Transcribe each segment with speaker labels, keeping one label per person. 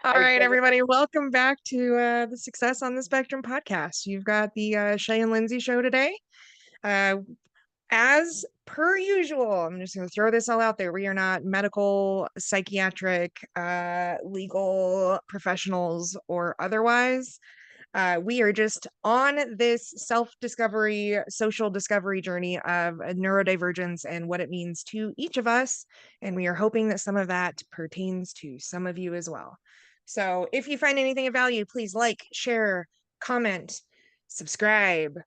Speaker 1: All
Speaker 2: I
Speaker 1: right,
Speaker 2: did it.
Speaker 1: everybody, welcome back to the Success on the Spectrum podcast. You've got the Chey and Lyndsay show today. Uh, as per usual, I'm just going to throw this all out there. We are not medical, psychiatric, legal professionals or otherwise. We are just on this self-discovery, social discovery journey of neurodivergence and what it means to each of us. And we are hoping that some of that pertains to some of you as well. So if you find anything of value, please like, share, comment, subscribe,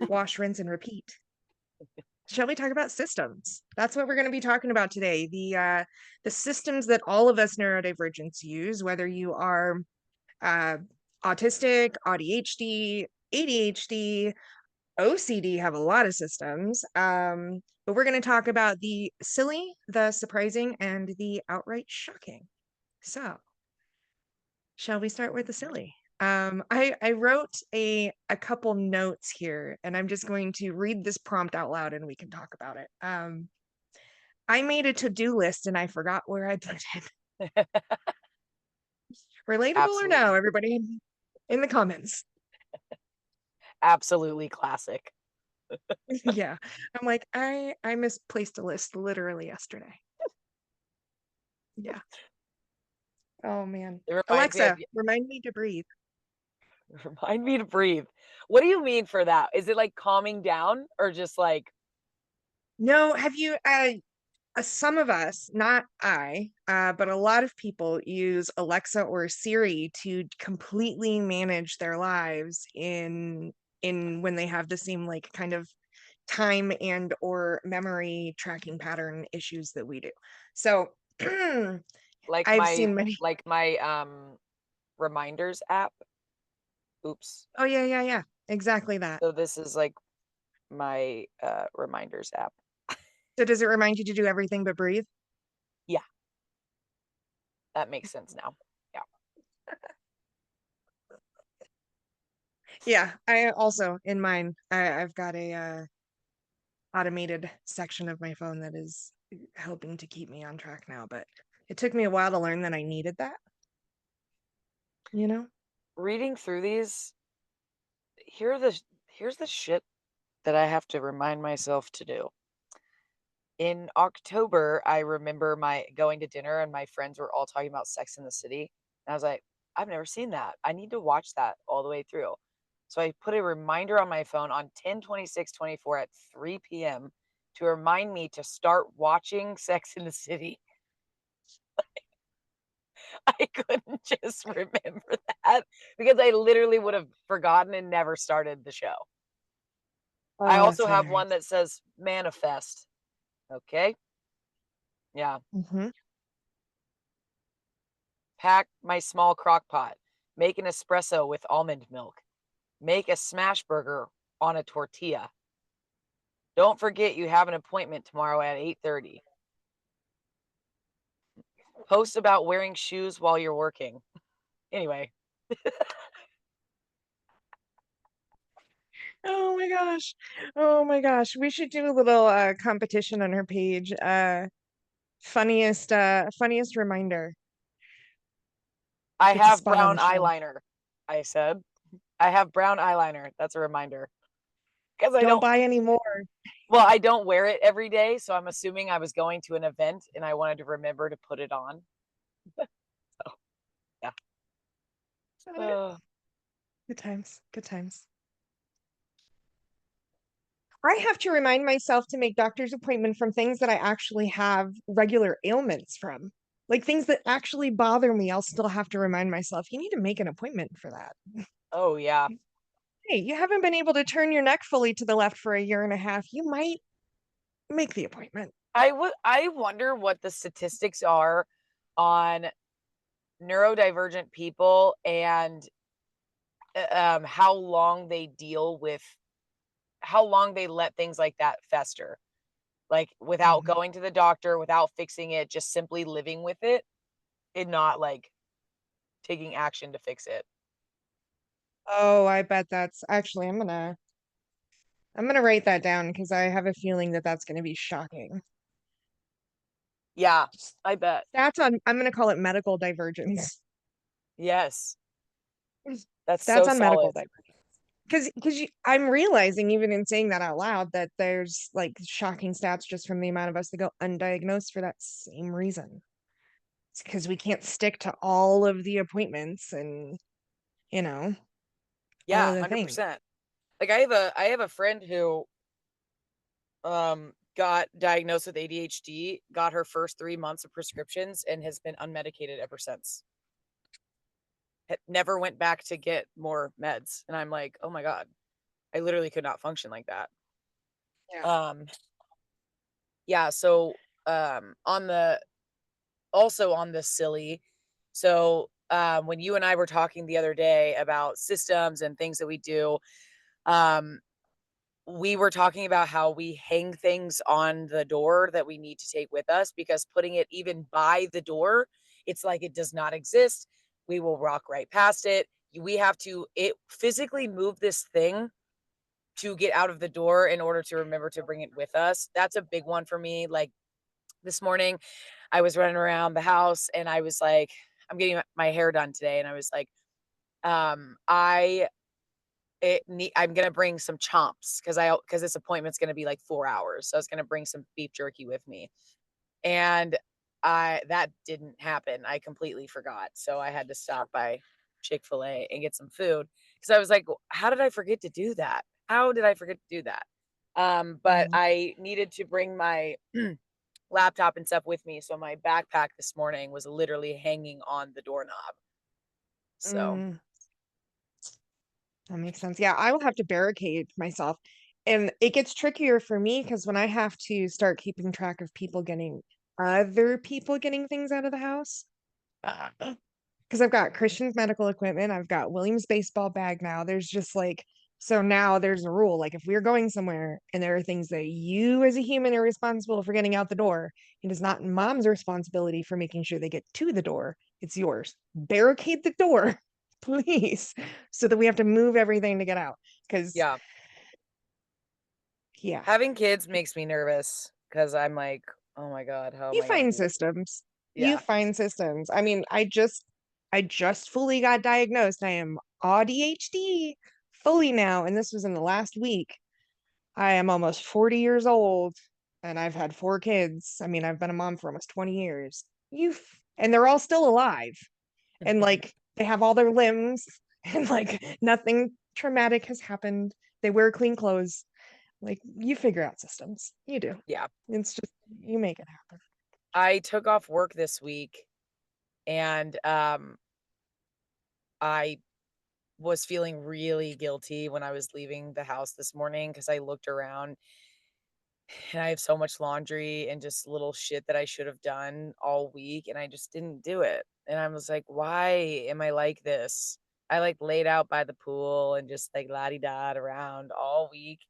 Speaker 1: wash, rinse, and repeat. Shall we talk about systems? That's what we're going to be talking about today. The systems that all of us neurodivergents use, whether you are uh, autistic, ADHD, OCD have a lot of systems. But we're going to talk about the silly, the surprising, and the outright shocking. So, shall we start with the silly? I wrote a couple notes here, and I'm just going to read this prompt out loud, and we can talk about it. I made a to-do list, and I forgot where I put it. Relatable or
Speaker 2: Absolutely.
Speaker 1: no, everybody? In the comments.
Speaker 2: Absolutely classic.
Speaker 1: Yeah. I'm like, I misplaced a list literally yesterday. Yeah. Oh man.
Speaker 2: It reminds me of
Speaker 1: Alexa, remind me to breathe.
Speaker 2: remind me to breathe. What do you mean for that? Is it like calming down or just like
Speaker 1: No, have you some of us, not I, but a lot of people use Alexa or Siri to completely manage their lives in when they have the same like kind of time and or memory tracking pattern issues that we do. So
Speaker 2: like
Speaker 1: I've
Speaker 2: my
Speaker 1: seen many.
Speaker 2: like my reminders app? Oops.
Speaker 1: Oh yeah. Exactly that.
Speaker 2: So this is like my reminders app.
Speaker 1: So does it remind you to do everything but breathe?
Speaker 2: Yeah, that makes sense now. Yeah.
Speaker 1: Yeah, I also in mine, I've got a automated section of my phone that is helping to keep me on track now, but it took me a while to learn that I needed that, you know?
Speaker 2: Reading through these, here are the here's the shit that I have to remind myself to do. In October, I remember my going to dinner and my friends were all talking about Sex in the City. And I was like, I've never seen that. I need to watch that all the way through. So I put a reminder on my phone on 10/26/24 at 3 p.m. to remind me to start watching Sex in the City. I couldn't just remember that because I literally would have forgotten and never started the show. I
Speaker 1: Oh,
Speaker 2: also
Speaker 1: that's
Speaker 2: have one
Speaker 1: hilarious.
Speaker 2: that says manifest. Okay. Yeah.
Speaker 1: Hmm.
Speaker 2: Pack my small crock pot. Make an espresso with almond milk. Make a smash burger on a tortilla. Don't forget you have an appointment tomorrow at 8:30. Post about wearing shoes while you're working. Anyway,
Speaker 1: Oh my gosh. Oh my gosh. We should do a little competition on her page. Funniest reminder.
Speaker 2: I
Speaker 1: Gets a
Speaker 2: have
Speaker 1: spot on the
Speaker 2: brown
Speaker 1: show.
Speaker 2: eyeliner. I said, I have brown eyeliner. That's a reminder. Because I
Speaker 1: Don't
Speaker 2: don't,
Speaker 1: buy any more.
Speaker 2: well, I don't wear it every day. So I'm assuming I was going to an event and I wanted to remember to put it on. So, yeah. Uh,
Speaker 1: Good times. Good times. I have to remind myself to make doctor's appointment from things that I actually have regular ailments from. Like things that actually bother me, I'll still have to remind myself, you need to make an appointment for that.
Speaker 2: oh, yeah.
Speaker 1: Hey, you haven't been able to turn your neck fully to the left for a year and a half. You might make the appointment.
Speaker 2: I wonder what the statistics are on neurodivergent people and how long they deal with how long they let things like that fester, like without
Speaker 1: Mhm.
Speaker 2: going to the doctor, without fixing it, just simply living with it and not like taking action to fix it.
Speaker 1: Oh, I bet that's actually I'm gonna write that down because I have a feeling that that's gonna be shocking.
Speaker 2: Yeah, I bet.
Speaker 1: That's on I'm gonna call it medical divergence.
Speaker 2: Yes. That's so
Speaker 1: That's on medical
Speaker 2: solid.
Speaker 1: because I'm realizing even in saying that out loud that there's like shocking stats just from the amount of us that go undiagnosed for that same reason. It's because we can't stick to all of the appointments and you know all
Speaker 2: Yeah,
Speaker 1: of the things.
Speaker 2: 100%. Like I have a friend who got diagnosed with ADHD, got her first 3 months of prescriptions and has been unmedicated ever since. Never went back to get more meds. And I'm like, "Oh my god, I literally could not function like that."
Speaker 1: Yeah.
Speaker 2: Um yeah, so on the also on this silly, so when you and I were talking the other day about systems and things that we do, um we were talking about how we hang things on the door that we need to take with us because putting it even by the door, it's like it does not exist. We will walk right past it. We have to it physically move this thing to get out of the door in order to remember to bring it with us. That's a big one for me. Like this morning, I was running around the house and I was like, I'm getting my hair done today. And I was like, I I'm gonna bring some chomps because this appointment's gonna be like 4 hours. So I was gonna bring some beef jerky with me. And I that didn't happen. I completely forgot. So I had to stop by Chick-fil-A and get some food because I was like, how did I forget to do that? How did I forget to do that? But
Speaker 1: Mm,
Speaker 2: I needed to bring my laptop and stuff with me. So my backpack this morning was literally hanging on the doorknob. So
Speaker 1: mm, that makes sense. Yeah, I will have to barricade myself. And it gets trickier for me because when I have to start keeping track of people getting other people getting things out of the house, because I've got Christian's medical equipment, I've got William's baseball bag now. There's just like, so now there's a rule. Like, if we're going somewhere and there are things that you as a human are responsible for getting out the door, it is not mom's responsibility for making sure they get to the door. It's yours. Barricade the door, please, so that we have to move everything to get out. Because,
Speaker 2: yeah,
Speaker 1: yeah,
Speaker 2: having kids makes me nervous because I'm like, oh my God, how am
Speaker 1: you
Speaker 2: I gonna
Speaker 1: find
Speaker 2: do this?
Speaker 1: systems. You
Speaker 2: Yeah.
Speaker 1: find systems. I mean, I just fully got diagnosed. I am ADHD fully now, and this was in the last week. I am almost 40 years old and I've had 4 kids. I mean, I've been a mom for almost 20 years. And they're all still alive and like they have all their limbs and like nothing traumatic has happened. They wear clean clothes. Like you figure out systems. You do.
Speaker 2: Yeah.
Speaker 1: It's just you make it happen.
Speaker 2: I took off work this week and I was feeling really guilty when I was leaving the house this morning because I looked around and I have so much laundry and just little shit that I should have done all week and I just didn't do it. And I was like, why am I like this? I like laid out by the pool and just like la di da around all week.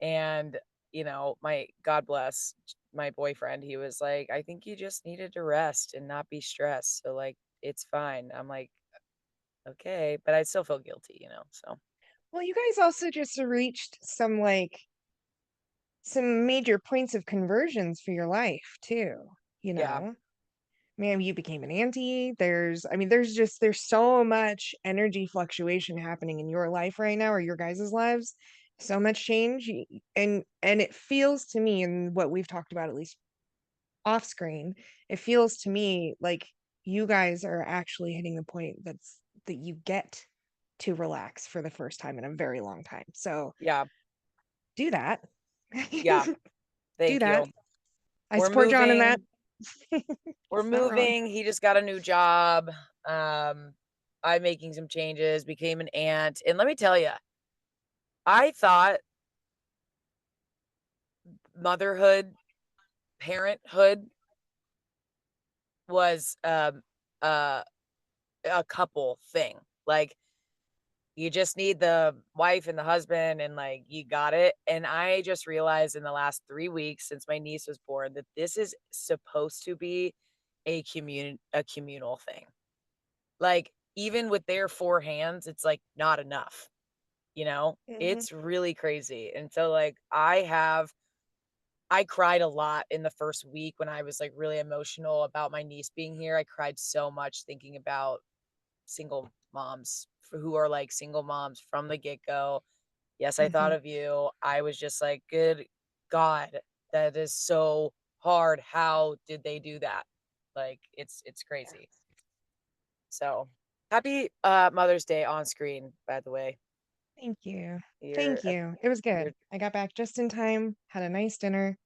Speaker 2: And, my God bless my boyfriend, he was like, I think you just needed to rest and not be stressed. So, like, it's fine. I'm like, okay, but I still feel guilty. So,
Speaker 1: Well, you guys also just reached some major points of conversions for your life too, you
Speaker 2: yeah,
Speaker 1: know. Man, you became an auntie. There's so much energy fluctuation happening in your life right now or your guys' lives. So much change. And it feels to me, and what we've talked about, at least off screen, it feels to me like you guys are actually hitting the point that you get to relax for the first time in a very long time. So
Speaker 2: yeah,
Speaker 1: do that.
Speaker 2: yeah.
Speaker 1: Do
Speaker 2: Thank
Speaker 1: that.
Speaker 2: you.
Speaker 1: I
Speaker 2: We're
Speaker 1: support John in that.
Speaker 2: moving. We're
Speaker 1: It's not wrong.
Speaker 2: moving. He just got a new job. Um, I'm making some changes, became an aunt. And let me tell you, I thought motherhood, parenthood was uh a couple thing. Like you just need the wife and the husband and like you got it. And I just realized in the last 3 weeks since my niece was born that this is supposed to be a communal thing. Like even with their 4 hands, it's like not enough.
Speaker 1: Mhm.
Speaker 2: It's really crazy. And so like I cried a lot in the first week when I was like really emotional about my niece being here. I cried so much thinking about single moms who are like single moms from the get-go. Yes, I thought
Speaker 1: Mhm.
Speaker 2: of you. I was just like, good God, that is so hard. How did they do that? Like it's crazy. So happy Mother's Day on screen, by the way.
Speaker 1: Thank you.
Speaker 2: You're
Speaker 1: Thank you. It was good.
Speaker 2: you're
Speaker 1: I got back just in time, had a nice dinner.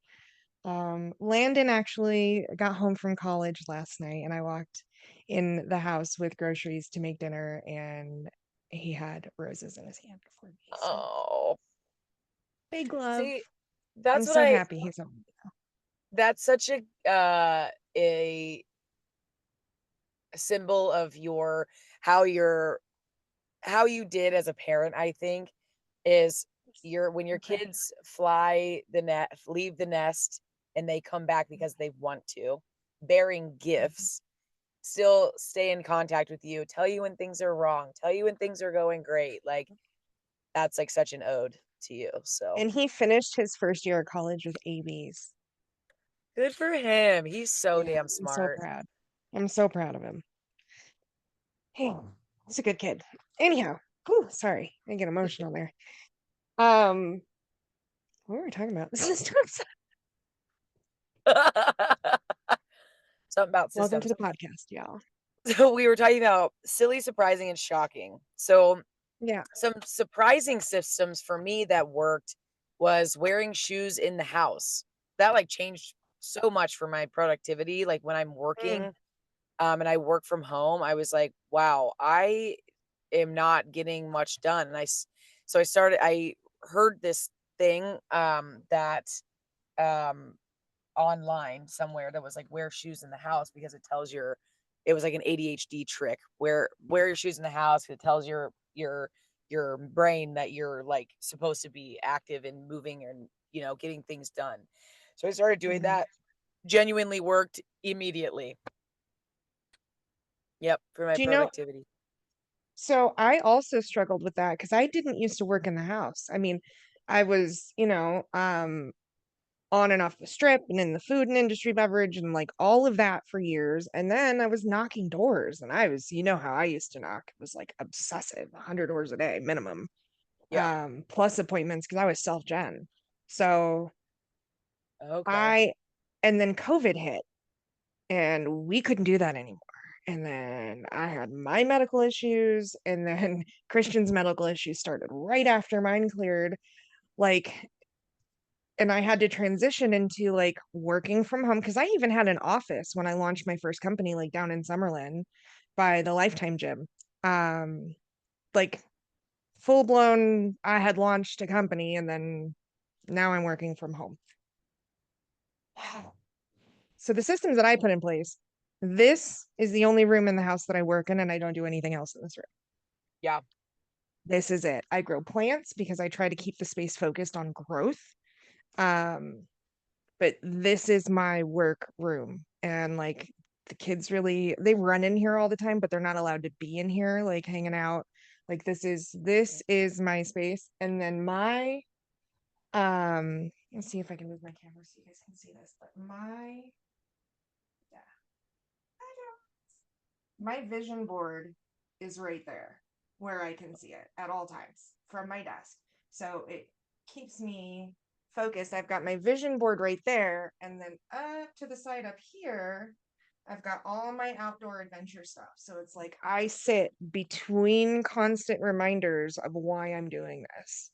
Speaker 1: Landon actually got home from college last night, and I walked in the house with groceries to make dinner, and he had roses in his hand before me. So
Speaker 2: oh,
Speaker 1: big love.
Speaker 2: see,
Speaker 1: I'm
Speaker 2: that's what
Speaker 1: so
Speaker 2: I
Speaker 1: happy he's home.
Speaker 2: that's such a symbol of your how you're how you did as a parent, I think, is your when your
Speaker 1: Okay.
Speaker 2: kids fly the net leave the nest and they come back because they want to, bearing
Speaker 1: Mhm.
Speaker 2: gifts, still stay in contact with you, tell you when things are wrong, tell you when things are going great. Like that's like such an ode to you. So
Speaker 1: And he finished his first year of college with ABs.
Speaker 2: good for him. He's so
Speaker 1: Yeah,
Speaker 2: damn
Speaker 1: I'm so
Speaker 2: smart.
Speaker 1: proud. I'm so proud of him. Hey, he's a good kid. Anyhow, whew, sorry, I get emotional there. Um, what were we talking about? Systems.
Speaker 2: Something about
Speaker 1: Welcome to
Speaker 2: systems.
Speaker 1: the podcast, y'all.
Speaker 2: So we were talking about silly, surprising, and shocking. So
Speaker 1: Yeah.
Speaker 2: some surprising systems for me that worked was wearing shoes in the house. That like changed so much for my productivity. Like when I'm
Speaker 1: Mm,
Speaker 2: working, and I work from home, I was like, wow, I am not getting much done. So I heard this thing, that, um, online somewhere that was like wear shoes in the house because it was like an ADHD trick. Wear your shoes in the house 'cause it tells your brain that you're like supposed to be active and moving and getting things done. So I started doing
Speaker 1: mhm.
Speaker 2: that. Genuinely worked immediately. Yep, for my
Speaker 1: Do you know?
Speaker 2: productivity.
Speaker 1: So I also struggled with that because I didn't used to work in the house. I mean, I was, on and off the strip and in the food and industry beverage and like all of that for years. And then I was knocking doors and I was, how I used to knock. It was like obsessive, 100 doors a day minimum,
Speaker 2: Yeah.
Speaker 1: plus appointments because I was self-gen. So
Speaker 2: Okay.
Speaker 1: I, and then COVID hit and we couldn't do that anymore. And then I had my medical issues, and then Christian's medical issues started right after mine cleared. Like, and I had to transition into like working from home because I even had an office when I launched my first company, like down in Summerlin by the Lifetime Gym. Um, like full blown, I had launched a company and then now I'm working from home. So the systems that I put in place, this is the only room in the house that I work in, and I don't do anything else in this room.
Speaker 2: Yeah.
Speaker 1: This is it. I grow plants because I try to keep the space focused on growth. Um, but this is my work room. And like the kids really they run in here all the time, but they're not allowed to be in here, like hanging out. Like this is my space. And then my let's see if I can move my camera so you guys can see this. But yeah, my vision board is right there where I can see it at all times from my desk. So it keeps me focused. I've got my vision board right there. And then up to the side up here, I've got all my outdoor adventure stuff. So it's like I sit between constant reminders of why I'm doing this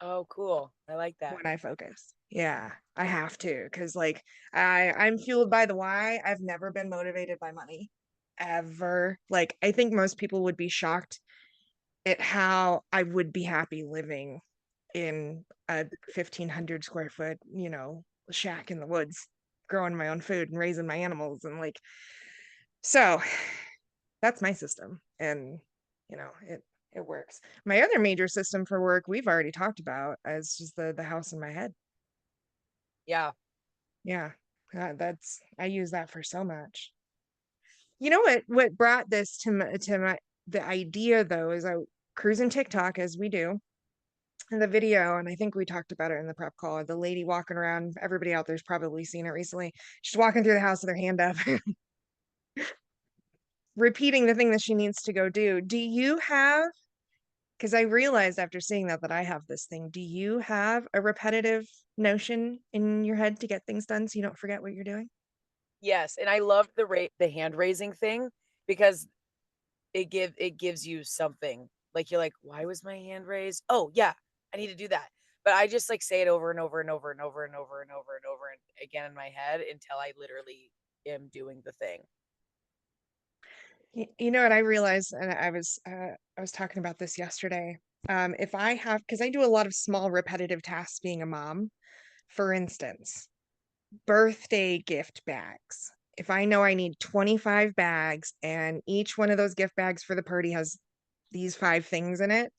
Speaker 2: Oh, cool. I like that.
Speaker 1: when I focus. Yeah, I have to because like I'm fueled by the why. I've never been motivated by money ever. Like I think most people would be shocked at how I would be happy living in a 1,500 square foot, shack in the woods, growing my own food and raising my animals and like so that's my system and it works. My other major system for work we've already talked about is just the house in my head.
Speaker 2: Yeah.
Speaker 1: Yeah, that's I use that for so much. You know what brought this to my the idea though is I cruising TikTok as we do in the video, and I think we talked about it in the prep call. The lady walking around, everybody out there's probably seen it recently. She's walking through the house with her hand up. repeating the thing that she needs to go do. Do you have, because I realized after seeing that I have this thing, do you have a repetitive notion in your head to get things done so you don't forget what you're doing?
Speaker 2: Yes, and I loved the hand raising thing because it gives you something. Like, you're like, "Why was my hand raised? Oh, yeah, I need to do that." But I just, like, say it over and over and over and over and over and over and over and again in my head until I literally am doing the thing.
Speaker 1: You know what I realized, and I was talking about this yesterday. If I have, because I do a lot of small repetitive tasks being a mom, for instance, birthday gift bags. If I know I need 25 bags and each one of those gift bags for the party has these 5 things in it,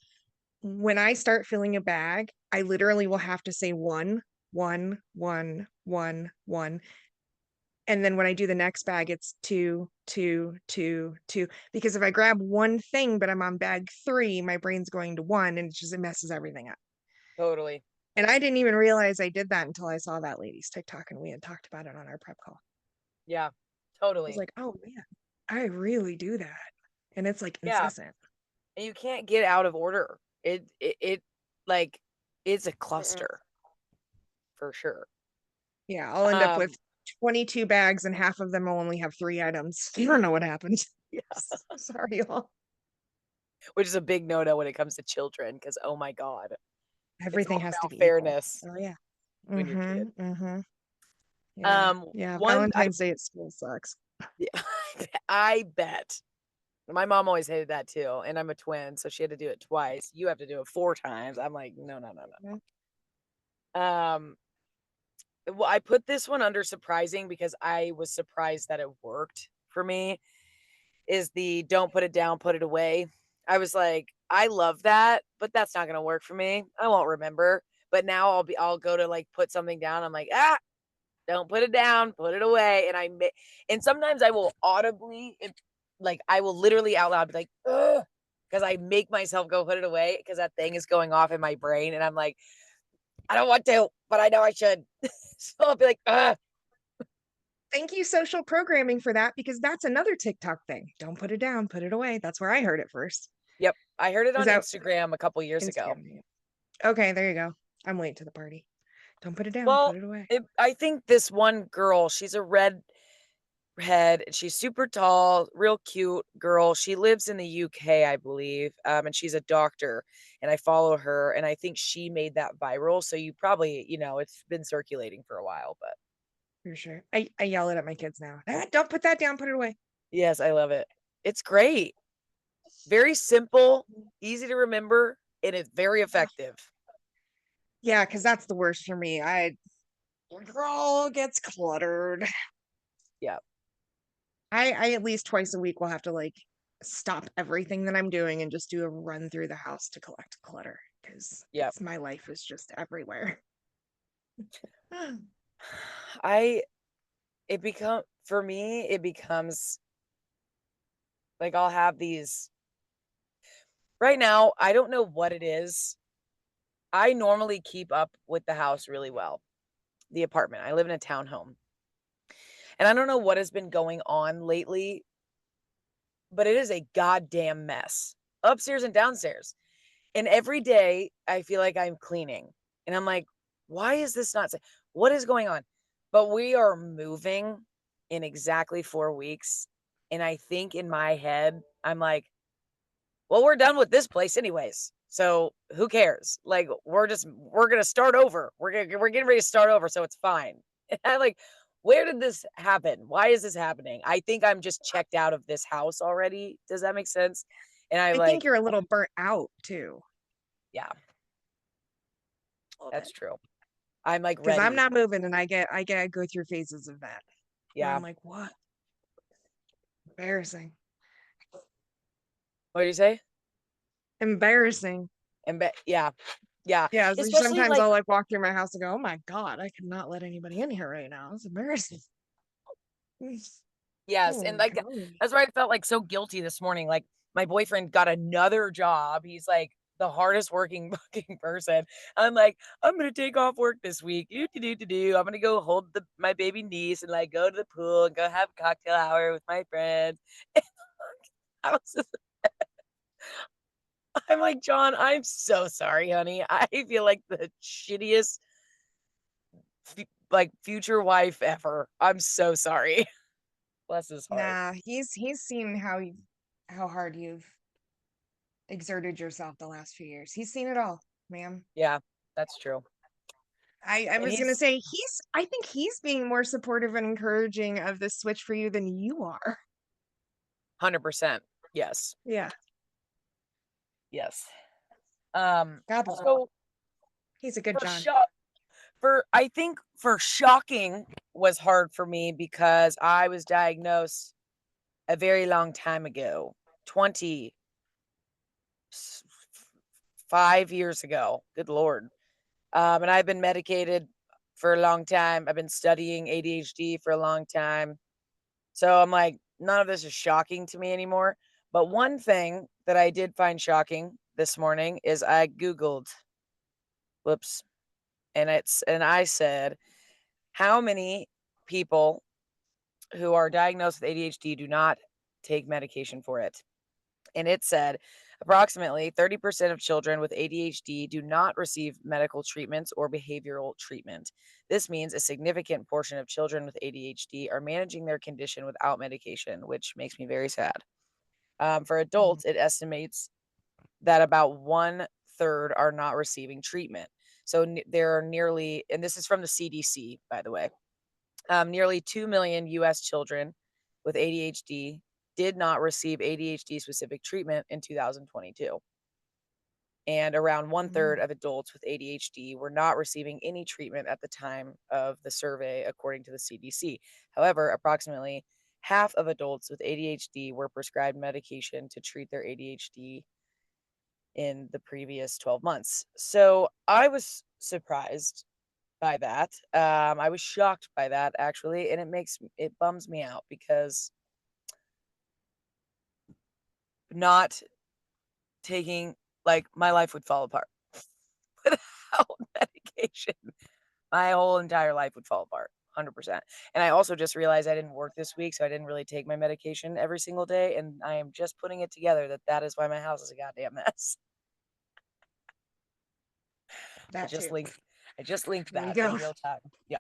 Speaker 1: when I start filling a bag, I literally will have to say one, one, one, one, one. And then when I do the next bag, it's two, two, two, two. Because if I grab one thing, but I'm on bag 3, my brain's going to 1 and it messes everything up.
Speaker 2: Totally.
Speaker 1: And I didn't even realize I did that until I saw that lady's TikTok and we had talked about it on our prep call.
Speaker 2: Yeah,
Speaker 1: I was
Speaker 2: totally.
Speaker 1: like, oh man, I really do that. And it's like
Speaker 2: Yeah,
Speaker 1: incessant.
Speaker 2: and you can't get out of order. Like, it's a
Speaker 1: Mm-mm.
Speaker 2: cluster for sure.
Speaker 1: Yeah, I'll end up with
Speaker 2: Um,
Speaker 1: 22 bags and half of them will only have 3 items. You don't know what happened.
Speaker 2: yeah,
Speaker 1: Sorry, y'all.
Speaker 2: which is a big no-no when it comes to children because, oh my god, it's all
Speaker 1: Everything has to
Speaker 2: about
Speaker 1: be equal.
Speaker 2: fairness
Speaker 1: Oh yeah.
Speaker 2: when you're a kid.
Speaker 1: Yeah. Yeah.
Speaker 2: One I
Speaker 1: Valentine's Day at school sucks.
Speaker 2: Yeah, I bet. My mom always hated that too, and I'm a twin, so she had to do it twice. You have to do it 4 times. I'm like, "No, no, no,
Speaker 1: Yeah.
Speaker 2: no." Well, I put this one under surprising because I was surprised that it worked for me, is the "don't put it down, put it away." I was like, "I love that, but that's not gonna work for me. I won't remember." But now I'll go to, like, put something down, I'm like, "Ah, don't put it down, put it away." And sometimes I will audibly, like, I will literally out loud be like, "Ugh," because I make myself go put it away because that thing is going off in my brain, and I'm like, "I don't want to, but I know I should." So I'll be like, "Ugh."
Speaker 1: Thank you, social programming, for that because that's another TikTok thing. Don't put it down, put it away. That's where I heard it first.
Speaker 2: Yep, I heard it
Speaker 1: Is
Speaker 2: on
Speaker 1: that
Speaker 2: Instagram a couple years ago.
Speaker 1: Instagram? Okay, there you go. I'm late to the party. Don't put it down, put
Speaker 2: Well,
Speaker 1: it away.
Speaker 2: I think this one girl, she's a redhead, she's super tall, real cute girl. She lives in the UK, I believe, and she's a doctor, and I follow her, and I think she made that viral, so you probably, it's been circulating for a while, but
Speaker 1: For sure. I yell it at my kids now. "Ah, don't put that down, put it away."
Speaker 2: yes, I love it. It's great. Very simple, easy to remember, and it's very effective.
Speaker 1: Yeah, because that's the worst for me. Girl gets cluttered.
Speaker 2: Yeah,
Speaker 1: I at least twice a week will have to like stop everything that I'm doing and just do a run through the house to collect clutter because
Speaker 2: yeah.
Speaker 1: it's my life is just everywhere.
Speaker 2: I for me, it becomes like I'll have these right now, I don't know what it is. I normally keep up with the house really well, the apartment. I live in a townhome. And I don't know what has been going on lately, but it is a goddamn mess upstairs and downstairs. And every day I feel like I'm cleaning. And I'm like, why is this not? What is going on? But we are moving in exactly 4 weeks. And I think in my head, I'm like, well, we're done with this place anyways. So who cares? Like, we're gonna start over. We're getting ready to start over, so it's fine. And I'm like, where did this happen? Why is this happening? I think I'm just checked out of this house already. Does that make sense? And I'm
Speaker 1: I think
Speaker 2: like,
Speaker 1: you're a little burnt out too.
Speaker 2: yeah,
Speaker 1: A little
Speaker 2: that's
Speaker 1: bit.
Speaker 2: true. I'm like
Speaker 1: Because I'm
Speaker 2: ready.
Speaker 1: not moving and I go through phases of that where
Speaker 2: Yeah.
Speaker 1: I'm like, what? Embarrassing.
Speaker 2: What do you say?
Speaker 1: Embarrassing.
Speaker 2: Yeah, yeah.
Speaker 1: Yeah, so
Speaker 2: Especially
Speaker 1: sometimes
Speaker 2: like,
Speaker 1: I'll like walk through my house and go, oh my God, I could not let anybody in here right now. It's embarrassing.
Speaker 2: yes, and
Speaker 1: Oh
Speaker 2: like
Speaker 1: God.
Speaker 2: that's why I felt like so guilty this morning. Like, my boyfriend got another job. He's like the hardest working fucking person. I'm like, I'm gonna take off work this week. Do. I'm gonna go hold my baby niece and like go to the pool and go have a cocktail hour with my friends. I was I'm like, "John, I'm so sorry, honey. I feel like the shittiest future wife ever. I'm so sorry." Bless his heart.
Speaker 1: Nah, he's seen how hard you've exerted yourself the last few years. He's seen it all, ma'am.
Speaker 2: Yeah, that's true.
Speaker 1: I
Speaker 2: And
Speaker 1: was gonna
Speaker 2: he's
Speaker 1: say I think he's being more supportive and encouraging of this switch for you than you are.
Speaker 2: 100%. Yes.
Speaker 1: Yeah.
Speaker 2: Yes.
Speaker 1: God bless him.
Speaker 2: So
Speaker 1: He's a good
Speaker 2: for
Speaker 1: John.
Speaker 2: shock for I think for shocking was hard for me because I was diagnosed a very long time ago, 5 years ago. Good Lord. And I've been medicated for a long time. I've been studying ADHD for a long time. So I'm like, none of this is shocking to me anymore. But one thing that I did find shocking this morning is I Googled, whoops, and I said, how many people who are diagnosed with ADHD do not take medication for it? And it said approximately 30% of children with ADHD do not receive medical treatments or behavioral treatment. This means a significant portion of children with ADHD are managing their condition without medication, which makes me very sad. For
Speaker 1: Mhm.
Speaker 2: adults, it estimates that about one third are not receiving treatment. So there are nearly, and this is from the CDC, by the way, nearly 2 million US children with ADHD did not receive ADHD specific treatment in 2022. And around one third
Speaker 1: Mhm.
Speaker 2: of adults with ADHD were not receiving any treatment at the time of the survey, according to the CDC. However, approximately half of adults with ADHD were prescribed medication to treat their ADHD in the previous 12 months. So I was surprised by that. I was shocked by that actually, and it bums me out because not taking like my life would fall apart without medication. My whole entire life would fall apart. 100%. And I also just realized I didn't work this week, so I didn't really take my medication every single day. And I am just putting it together that is why my house is a goddamn mess. I
Speaker 1: That
Speaker 2: just
Speaker 1: too.
Speaker 2: linked, I just linked
Speaker 1: There you
Speaker 2: that in
Speaker 1: go.
Speaker 2: real time. Yeah.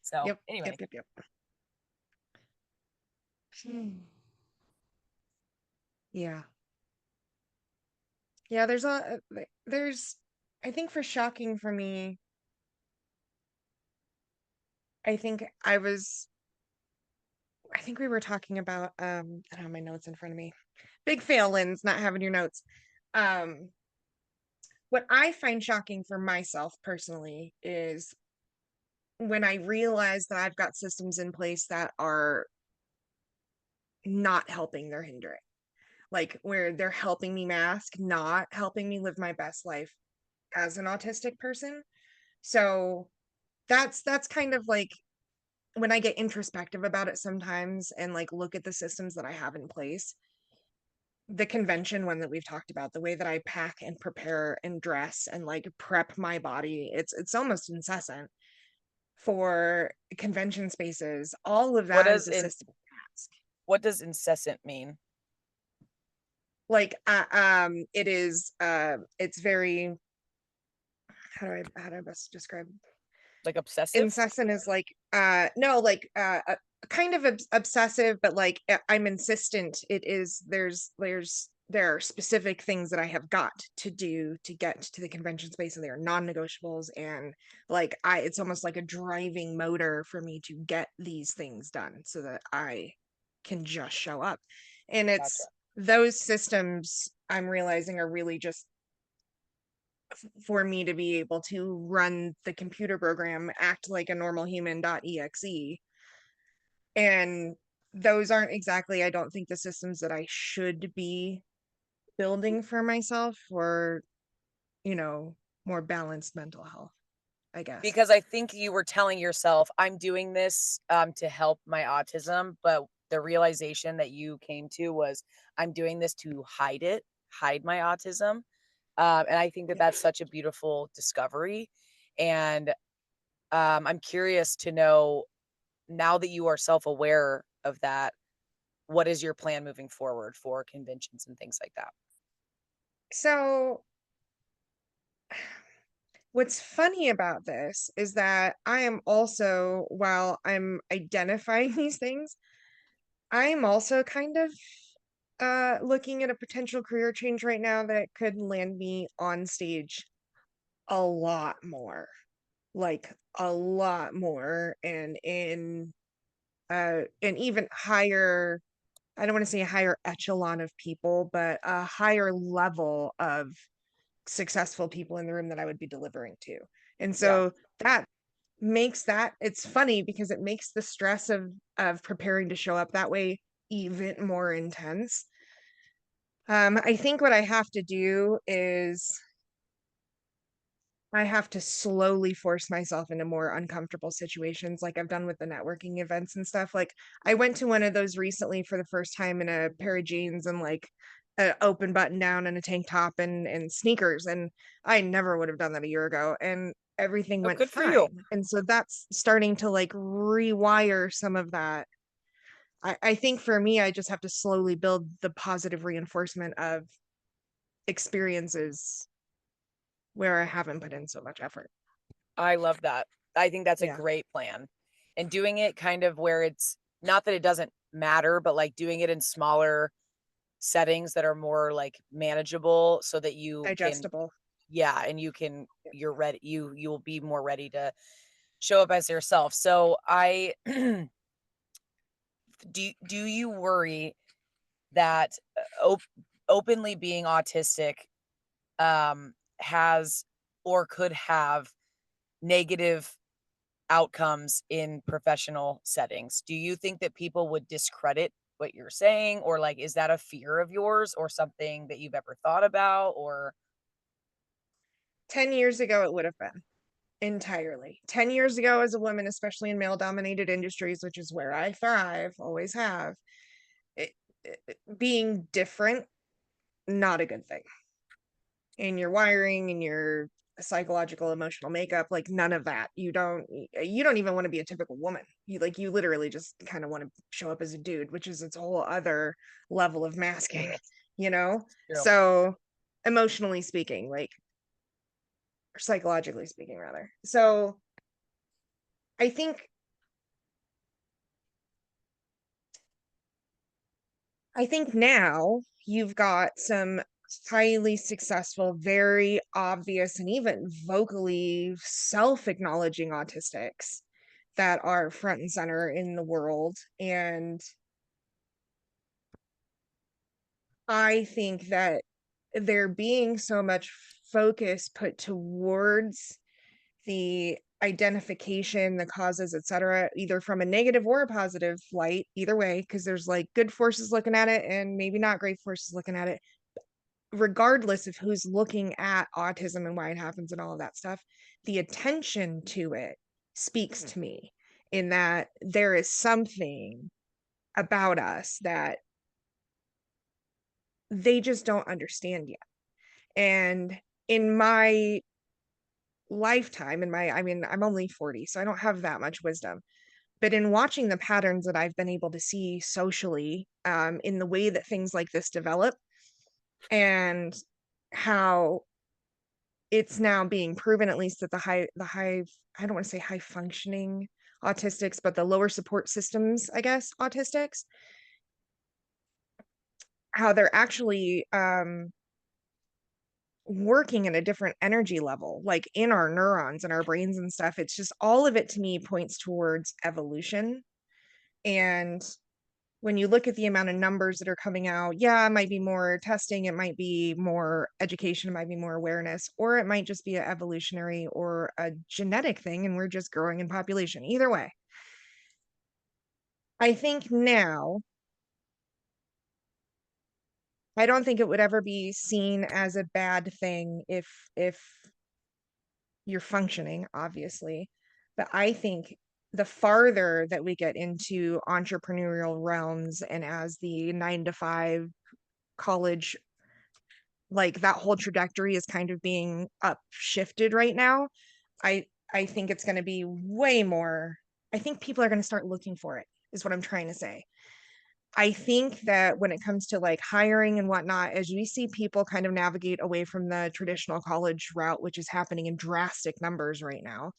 Speaker 2: So
Speaker 1: Yep.
Speaker 2: anyway,
Speaker 1: Yep. Yep. Yep. Hmm. Yeah. Yeah. There's I think for shocking for me, I think I think we were talking about I don't have my notes in front of me. Big fail, Lynds, not having your notes. Um what I find shocking for myself personally is when I realize that I've got systems in place that are not helping, they're hindering. Like where they're helping me mask, not helping me live my best life as an autistic person. So that's kind of like when I get introspective about it sometimes and like look at the systems that I have in place, the convention one that we've talked about, the way that I pack and prepare and dress and like prep my body, it's almost incessant for convention spaces. All of
Speaker 2: what
Speaker 1: that is
Speaker 2: does
Speaker 1: a system task.
Speaker 2: what does incessant mean?
Speaker 1: Like it's very how do I best describe
Speaker 2: Like obsessive?
Speaker 1: incessant is like no like kind of obsessive, but like I'm insistent. It is there are specific things that I have got to do to get to the convention space, and they are non-negotiables, and like I it's almost like a driving motor for me to get these things done so that I can just show up. And
Speaker 2: Gotcha.
Speaker 1: it's those systems I'm realizing are really just for me to be able to run the computer program, act like a normal human.exe. And those aren't exactly, I don't think, the systems that I should be building for myself for, you know, more balanced mental health, I guess.
Speaker 2: Because I think you were telling yourself, I'm doing this to help my autism, but the realization that you came to was, I'm doing this to hide my autism. And I think that
Speaker 1: Yep.
Speaker 2: that's such a beautiful discovery. And I'm curious to know, now that you are self aware of that, what is your plan moving forward for conventions and things like that?
Speaker 1: So what's funny about this is that I am also, while I'm identifying these things, I am also kind of looking at a potential career change right now that could land me on stage a lot more, like a lot more, and in an even higher, I don't want to say a higher echelon of people, but a higher level of successful people in the room that I would be delivering to. And
Speaker 2: Yeah.
Speaker 1: so that makes that, it's funny because it makes the stress of preparing to show up that way even more intense. I think what I have to do is I have to slowly force myself into more uncomfortable situations like I've done with the networking events and stuff. Like I went to one of those recently for the first time in a pair of jeans and like an open button down and a tank top and sneakers. And I never would have done that a year ago. And everything
Speaker 2: Oh,
Speaker 1: went
Speaker 2: good for you.
Speaker 1: fine. And so that's starting to like rewire some of that. I think for me, I just have to slowly build the positive reinforcement of experiences where I haven't put in so much effort.
Speaker 2: I love that. I think that's a
Speaker 1: Yeah.
Speaker 2: great plan. And doing it kind of where it's not that it doesn't matter, but like doing it in smaller settings that are more like manageable so that you can,
Speaker 1: Digestible.
Speaker 2: yeah, and you can, you're ready, you'll be more ready to show up as yourself. So I do you worry that openly being autistic has or could have negative outcomes in professional settings? Do you think that people would discredit what you're saying, or like is that a fear of yours or something that you've ever thought about? Or
Speaker 1: 10 years ago, it would have been entirely. 10 years ago, as a woman, especially in male dominated industries, which is where I thrive, always have, it, being different, not a good thing. In your wiring and your psychological emotional makeup, like none of that. You don't even want to be a typical woman. You literally just kind of want to show up as a dude, which is its whole other level of masking, you know?
Speaker 2: true.
Speaker 1: So emotionally speaking, like, or psychologically speaking rather. So I think now you've got some highly successful, very obvious, and even vocally self-acknowledging autistics that are front and center in the world. And I think that there being so much focus put towards the identification, the causes, etc., either from a negative or a positive light, either way, because there's like good forces looking at it and maybe not great forces looking at it, regardless of who's looking at autism and why it happens and all of that stuff, the attention to it speaks to me in that there is something about us that they just don't understand yet. And in my lifetime, I mean, I'm only 40, so I don't have that much wisdom. But in watching the patterns that I've been able to see socially, in the way that things like this develop, and how it's now being proven, at least that the high, I don't want to say high functioning autistics, but the lower support systems, I guess, autistics, how they're actually working at a different energy level, like in our neurons and our brains and stuff. It's just all of it to me points towards evolution. And when you look at the amount of numbers that are coming out, yeah, it might be more testing, it might be more education, it might be more awareness, or it might just be an evolutionary or a genetic thing, and we're just growing in population. Either way, I think now, I don't think it would ever be seen as a bad thing if you're functioning, obviously. But I think the farther that we get into entrepreneurial realms and as the 9 to 5 college, like that whole trajectory is kind of being upshifted right now, I think it's going to be way more. I think people are going to start looking for it, is what I'm trying to say. I think that when it comes to like hiring and whatnot, as we see people kind of navigate away from the traditional college route, which is happening in drastic numbers right now,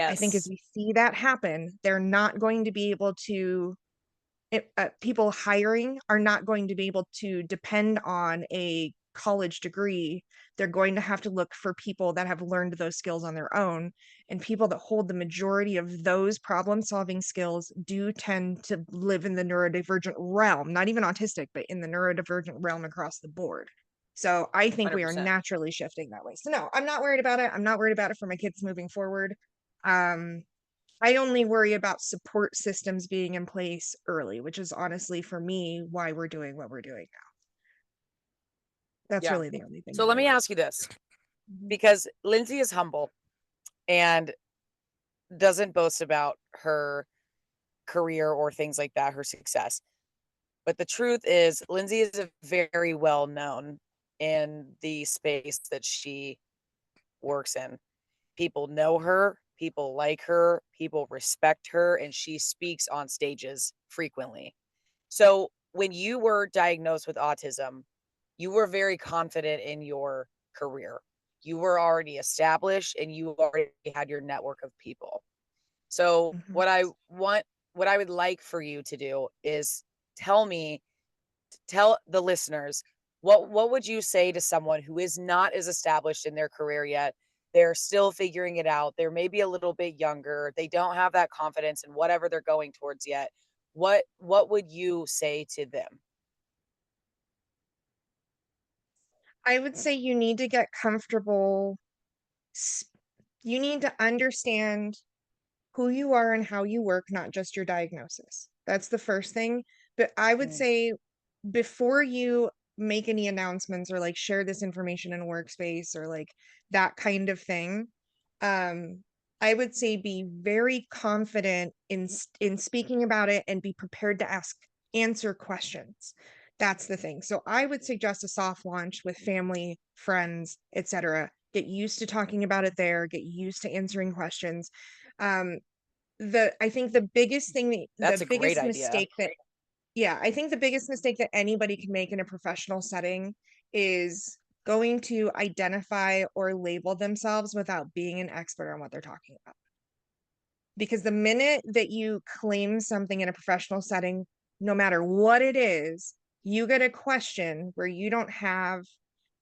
Speaker 1: I think as
Speaker 2: Yes,
Speaker 1: we see that happen, they're not going to be able to people hiring are not going to be able to depend on a college degree. They're going to have to look for people that have learned those skills on their own. And people that hold the majority of those problem solving skills do tend to live in the neurodivergent realm, not even autistic, but in the neurodivergent realm across the board. So I think we are
Speaker 2: 100%.
Speaker 1: naturally shifting that way. So no, I'm not worried about it. I'm not worried about it for my kids moving forward. Um, I only worry about support systems being in place early, which is honestly for me why we're doing what we're doing now. That's
Speaker 2: Yeah.
Speaker 1: really the only thing
Speaker 2: So
Speaker 1: that
Speaker 2: let
Speaker 1: I
Speaker 2: me
Speaker 1: worry
Speaker 2: ask you this,
Speaker 1: about. Mhm.
Speaker 2: because Lyndsay is humble and doesn't boast about her career or things like that, her success. But the truth is, Lyndsay is very well known in the space that she works in. People know her, people like her, people respect her, and she speaks on stages frequently. So, when you were diagnosed with autism, you were very confident in your career. You were already established and you already had your network of people. So,
Speaker 1: Mhm.
Speaker 2: what I would like for you to do is tell me, tell the listeners, what would you say to someone who is not as established in their career yet? They're still figuring it out. They're maybe a little bit younger. They don't have that confidence in whatever they're going towards yet. What would you say to them?
Speaker 1: I would say you need to get comfortable. s- You need to understand who you are and how you work, not just your diagnosis. That's the first thing. But I would
Speaker 2: Mm,
Speaker 1: say before you make any announcements or like share this information in a workspace or like that kind of thing, um, I would say be very confident in speaking about it and be prepared to answer questions. That's the thing. So I would suggest a soft launch with family, friends, etc. Get used to talking about it there, get used to answering questions. Um, I think the biggest thing
Speaker 2: that's
Speaker 1: the
Speaker 2: a great
Speaker 1: biggest
Speaker 2: idea.
Speaker 1: mistake that yeah, I think the biggest mistake that anybody can make in a professional setting is going to identify or label themselves without being an expert on what they're talking about. Because the minute that you claim something in a professional setting, no matter what it is, you get a question where you don't have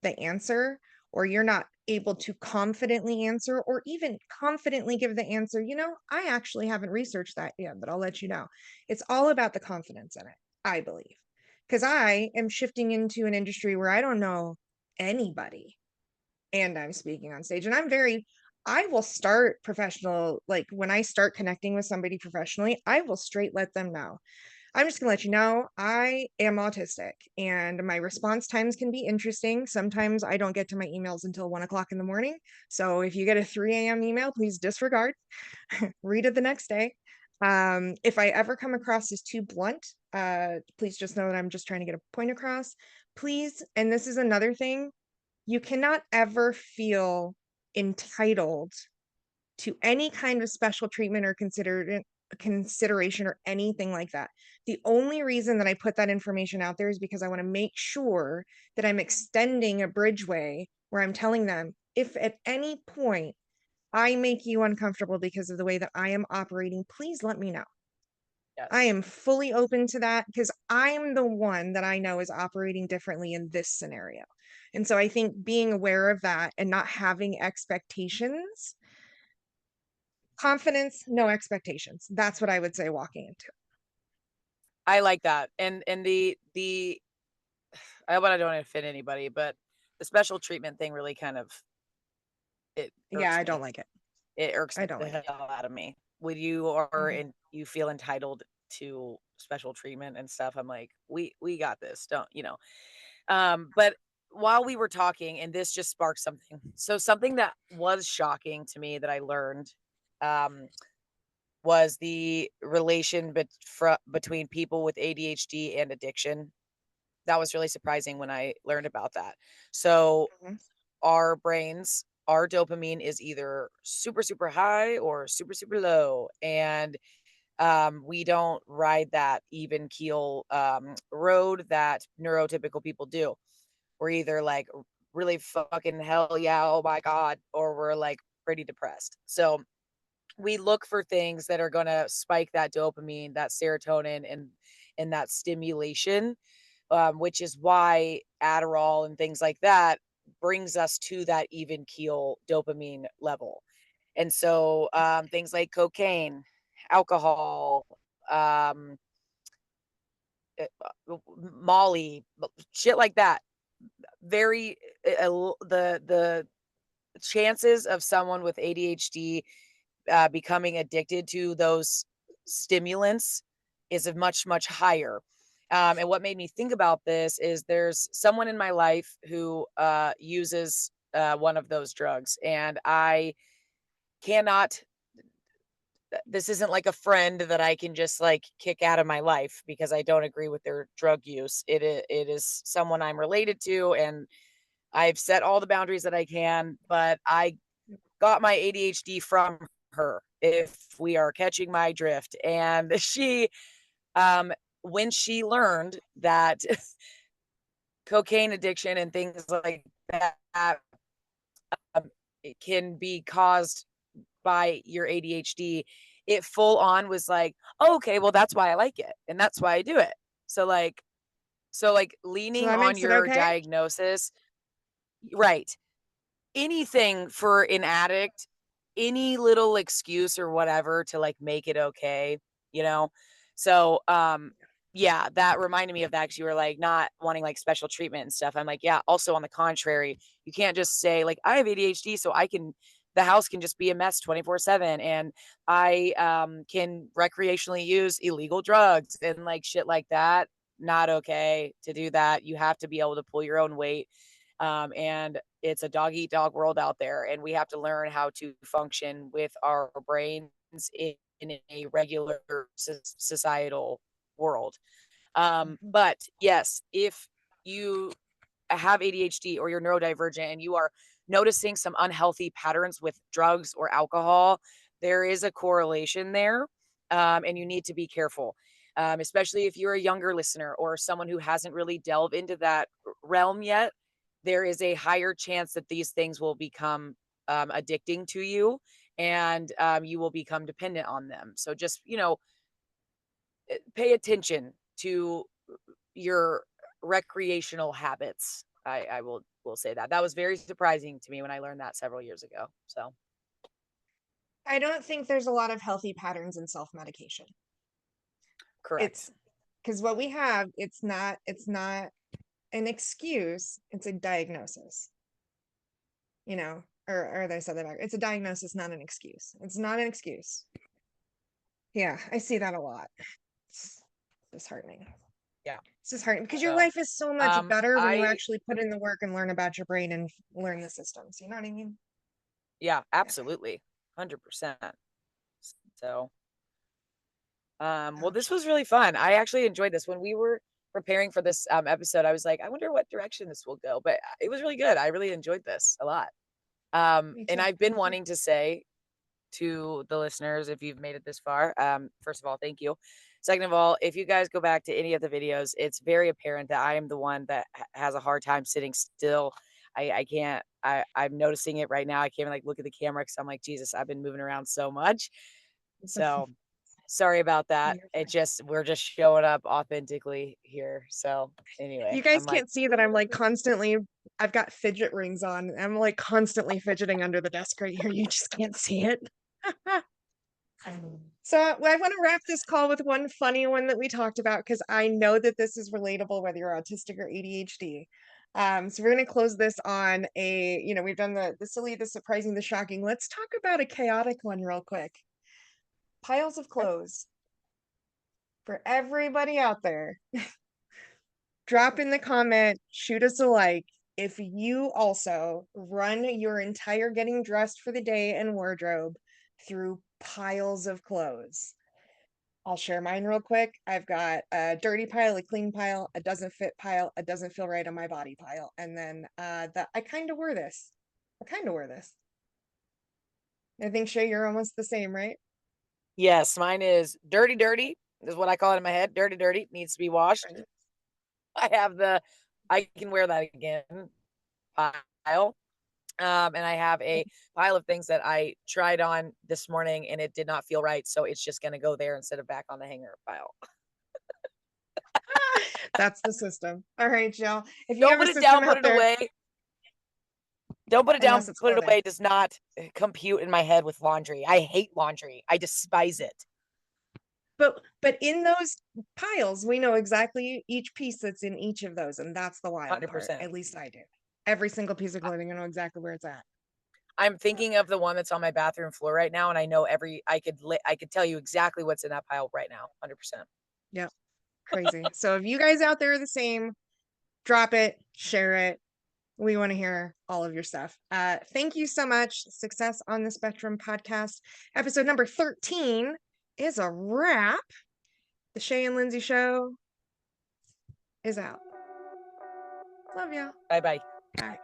Speaker 1: the answer or you're not able to confidently answer or even confidently give the answer. I actually haven't researched that yet, but I'll let you know. It's all about the confidence in it, I believe. Because I am shifting into an industry where I don't know anybody and I'm speaking on stage. And I will start professional, like when I start connecting with somebody professionally, I will straight let them know. I'm just gonna let you know I am autistic and my response times can be interesting. Sometimes I don't get to my emails until 1 o'clock in the morning. So if you get a 3 a.m. email, please disregard, read it the next day. If I ever come across as too blunt, please just know that I'm just trying to get a point across. Please, and this is another thing, you cannot ever feel entitled to any kind of special treatment or consideration or anything like that. The only reason that I put that information out there is because I want to make sure that I'm extending a bridgeway where I'm telling them if at any point I make you uncomfortable because of the way that I am operating, please let me know. I
Speaker 2: Yes.
Speaker 1: am fully open to that because I'm the one that I know is operating differently in this scenario. And so I think being aware of that and not having expectations, confidence, no expectations. That's what I would say walking into.
Speaker 2: I like that. And the I hope I don't offend anybody, but the special treatment thing really kind of it
Speaker 1: Yeah,
Speaker 2: irks
Speaker 1: I
Speaker 2: me.
Speaker 1: don't like it.
Speaker 2: It irks
Speaker 1: I don't
Speaker 2: the
Speaker 1: like it.
Speaker 2: hell out of me. When you are
Speaker 1: Mhm.
Speaker 2: and you feel entitled to special treatment and stuff, I'm like, we got this. Don't, you know. But while we were talking, and this just sparked something. So something that was shocking to me that I learned um was the relation between people with ADHD and addiction. That was really surprising when I learned about that. So
Speaker 1: Mhm.
Speaker 2: our brains, our dopamine is either super, super high or super, super low. And We don't ride that even keel road that neurotypical people do. We're either like really fucking hell yeah, oh my God, or we're like pretty depressed. So we look for things that are going to spike that dopamine, that serotonin, and that stimulation, which is why Adderall and things like that brings us to that even keel dopamine level. And so things like cocaine, alcohol, um, Molly, shit like that. Very the chances of someone with ADHD becoming addicted to those stimulants is a much higher. And what made me think about this is there's someone in my life who uses one of those drugs, and I cannot. This isn't like a friend that I can just like kick out of my life because I don't agree with their drug use. It is someone I'm related to, and I've set all the boundaries that I can, but I got my ADHD from her, if we are catching my drift. And she, when she learned that cocaine addiction and things like that it can be caused by your ADHD, it full on was like, oh, okay, well, that's why I like it. And that's why I do it. So like
Speaker 1: So
Speaker 2: leaning
Speaker 1: that
Speaker 2: on
Speaker 1: makes it
Speaker 2: your
Speaker 1: okay.
Speaker 2: diagnosis, right? Anything for an addict, any little excuse or whatever to like make it okay, you know? So, yeah, that reminded me of that because you were like not wanting like special treatment and stuff. I'm like, yeah, also on the contrary, you can't just say like I have ADHD, so the house can just be a mess 24/7 and I can recreationally use illegal drugs and like shit like that. Not okay to do that. You have to be able to pull your own weight. And it's a dog eat dog world out there, and we have to learn how to function with our brains in a regular societal world.
Speaker 1: Mhm.
Speaker 2: But yes, if you have ADHD or you're neurodivergent and you are noticing some unhealthy patterns with drugs or alcohol, there is a correlation there, and you need to be careful. Especially if you're a younger listener or someone who hasn't really delved into that realm yet, there is a higher chance that these things will become addicting to you, and you will become dependent on them. So just, pay attention to your recreational habits. I will say that. That was very surprising to me when I learned that several years ago. So,
Speaker 1: I don't think there's a lot of healthy patterns in self-medication.
Speaker 2: correct.
Speaker 1: It's because what we have, it's not an excuse, it's a diagnosis, or they said that back. It's a diagnosis, not an excuse. It's not an excuse. Yeah, I see that a lot. It's disheartening.
Speaker 2: Yeah.
Speaker 1: It's disheartening because your
Speaker 2: So,
Speaker 1: life is so much better when you
Speaker 2: I
Speaker 1: actually put in the work and learn about your brain and learn the systems. You know what I mean?
Speaker 2: yeah,
Speaker 1: Yeah.
Speaker 2: absolutely. 100%. So, well, this
Speaker 1: Ouch.
Speaker 2: was really fun. I actually enjoyed this. When we were preparing for this episode, I was like, I wonder what direction this will go, but it was really good. I really enjoyed this a lot.
Speaker 1: Me
Speaker 2: And
Speaker 1: too.
Speaker 2: I've been
Speaker 1: Me too.
Speaker 2: wanting to say to the listeners, if you've made it this far, first of all, thank you. Second of all, if you guys go back to any of the videos, it's very apparent that I am the one that has a hard time sitting still. I can't. I'm noticing it right now. I can't even like look at the camera because I'm like, Jesus, I've been moving around so much. So sorry about that.
Speaker 1: You're
Speaker 2: It
Speaker 1: fine.
Speaker 2: just we're just showing up authentically here. So
Speaker 1: You
Speaker 2: anyway,
Speaker 1: guys
Speaker 2: I'm like,
Speaker 1: can't see that I'm like constantly, I've got fidget rings on. I'm like constantly fidgeting under the desk right here. You just can't see it. So I want to wrap this call with one funny one that we talked about because I know that this is relatable whether you're autistic or ADHD. So we're going to close this on we've done the silly, the surprising, the shocking. Let's talk about a chaotic one real quick. Piles of clothes for everybody out there. Drop in the comment, shoot us a like if you also run your entire getting dressed for the day and wardrobe through piles of clothes. I'll share mine real quick. I've got a dirty pile, a clean pile, a doesn't fit pile, a doesn't feel right on my body pile, and then I kind of wear this. I kind of wear this. I think Shay, you're almost the same, right?
Speaker 2: Yes, mine is dirty, dirty is what I call it in my head. Dirty, dirty needs to be washed. I have the I can wear that again pile. And I have a pile of things that I tried on this morning and it did not feel right. So it's just going to go there instead of back on the hanger pile.
Speaker 1: That's the system. All right, Jill. If you
Speaker 2: Don't
Speaker 1: have a
Speaker 2: put it
Speaker 1: system
Speaker 2: down, put
Speaker 1: out
Speaker 2: it
Speaker 1: there,
Speaker 2: away. Don't put it down,
Speaker 1: unless it's
Speaker 2: put it
Speaker 1: clothing.
Speaker 2: away does not compute in my head with laundry. I hate laundry. I despise it.
Speaker 1: But in those piles, we know exactly each piece that's in each of those, and that's the wild part.
Speaker 2: 100%.
Speaker 1: At least I do. Every single piece of clothing, I know exactly where it's at.
Speaker 2: I'm thinking of the one that's on my bathroom floor right now, and I know I could tell you exactly what's in that pile right now, 100%.
Speaker 1: Yep, crazy. So if you guys out there are the same, drop it, share it. We want to hear all of your stuff. Thank you so much. Success on the Spectrum podcast. Episode number 13 is a wrap. The Chey and Lyndsay show is out. Love y'all.
Speaker 2: Bye bye.
Speaker 1: Bye.